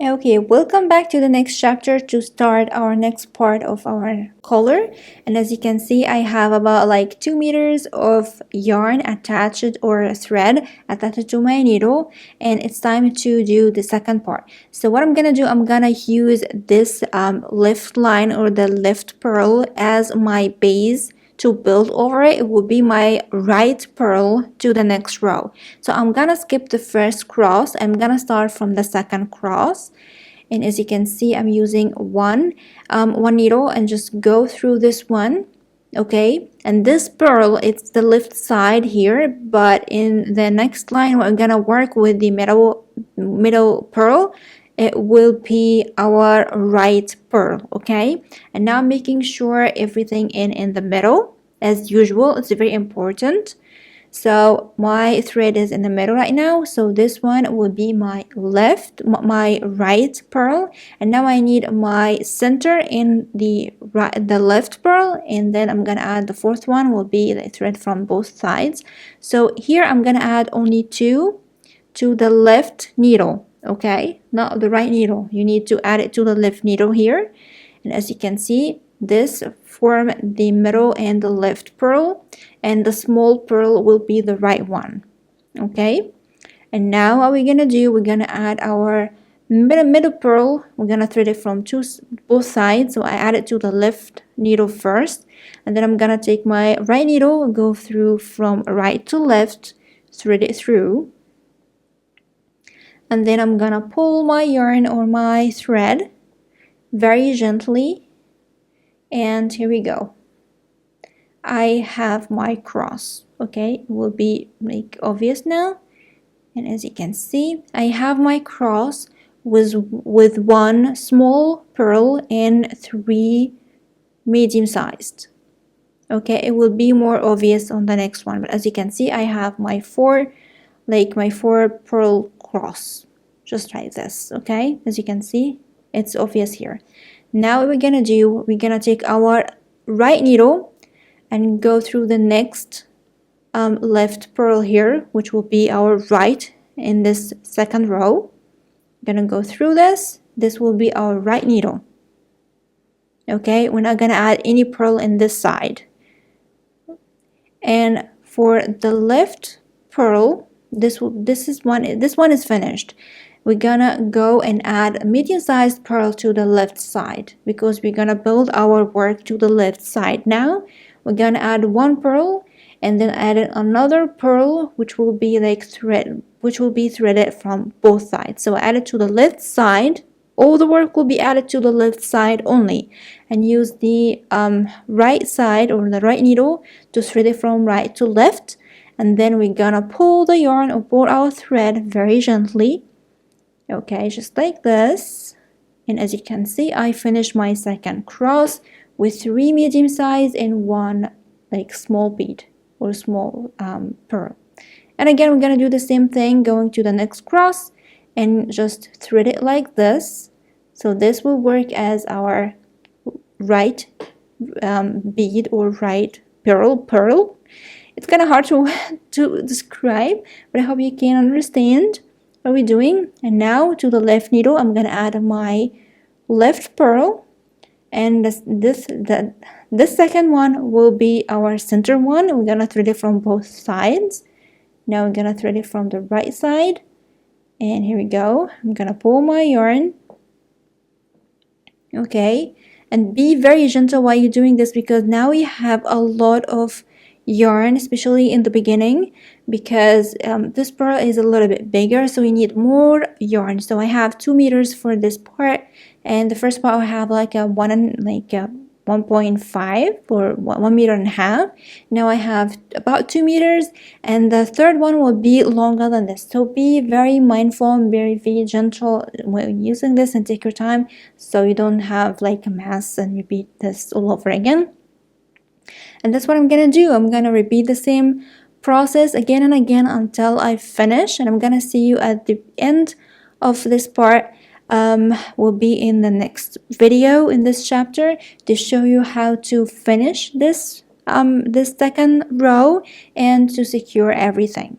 Okay, welcome back to the next chapter to start our next part of our collar. And as you can see, I have about like 2 meters of yarn attached or thread attached to my needle, and it's time to do the second part. So what I'm gonna do, I'm gonna use this lift line or the lift purl as my base to build over it. It will be my right purl to the next row. So I'm gonna skip the first cross. I'm gonna start from the second cross, and as you can see, I'm using one needle and just go through this one. Okay, and this purl, it's the left side here, but in the next line we're gonna work with the middle purl. It will be our right purl. Okay, and now making sure everything in the middle as usual. It's very important. So my thread is in the middle right now, so this one will be my right purl, and now I need my center in the left purl, and then I'm gonna add the fourth one will be the thread from both sides. So here I'm gonna add only two to the left needle. Okay, not the right needle. You need to add it to the left needle here, and as you can see, this form the middle and the left purl, and the small purl will be the right one. Okay, and now what we're gonna do, we're gonna add our middle purl. We're gonna thread it from both sides. So I add it to the left needle first, and then I'm gonna take my right needle and go through from right to left, thread it through, and then I'm gonna pull my yarn or my thread very gently, and here we go. I have my cross. Okay, it will be like obvious now, and as you can see, I have my cross with one small purl and 3 medium-sized. Okay, it will be more obvious on the next one, but as you can see, I have my four purl cross, just like this. Okay, as you can see, it's obvious here. Now what we're gonna do, we're gonna take our right needle and go through the next left purl here, which will be our right in this second row. I'm gonna go through this. This will be our right needle. Okay, we're not gonna add any purl in this side. And for the left purl, this one is finished. We're gonna go and add a medium-sized purl to the left side because we're gonna build our work to the left side. Now we're gonna add one purl and then add another purl which will be threaded from both sides. So add it to the left side. All the work will be added to the left side only, and use the right side or the right needle to thread it from right to left, and then we're gonna pull the yarn or pull our thread very gently. Okay, just like this. And as you can see, I finished my second cross with 3 medium size and 1 like small bead or small purl. And again, we're gonna do the same thing, going to the next cross and just thread it like this. So this will work as our right bead or right purl. It's kind of hard to describe, but I hope you can understand what we're doing. And now to the left needle, I'm gonna add my left purl, and this second one will be our center one. We're gonna thread it from both sides. Now we're gonna thread it from the right side, and here we go. I'm gonna pull my yarn. Okay, and be very gentle while you're doing this because now we have a lot of yarn, especially in the beginning, because this purl is a little bit bigger, so we need more yarn. So I have 2 meters for this part, and the first part I have like a 1.5 or 1.5 meters. Now I have about 2 meters, and the third one will be longer than this. So be very mindful and very gentle when using this, and take your time so you don't have like a mess and repeat this all over again. And that's what I'm gonna do. I'm gonna repeat the same process again and again until I finish, and I'm gonna see you at the end of this part. Will be in the next video in this chapter to show you how to finish this second row and to secure everything.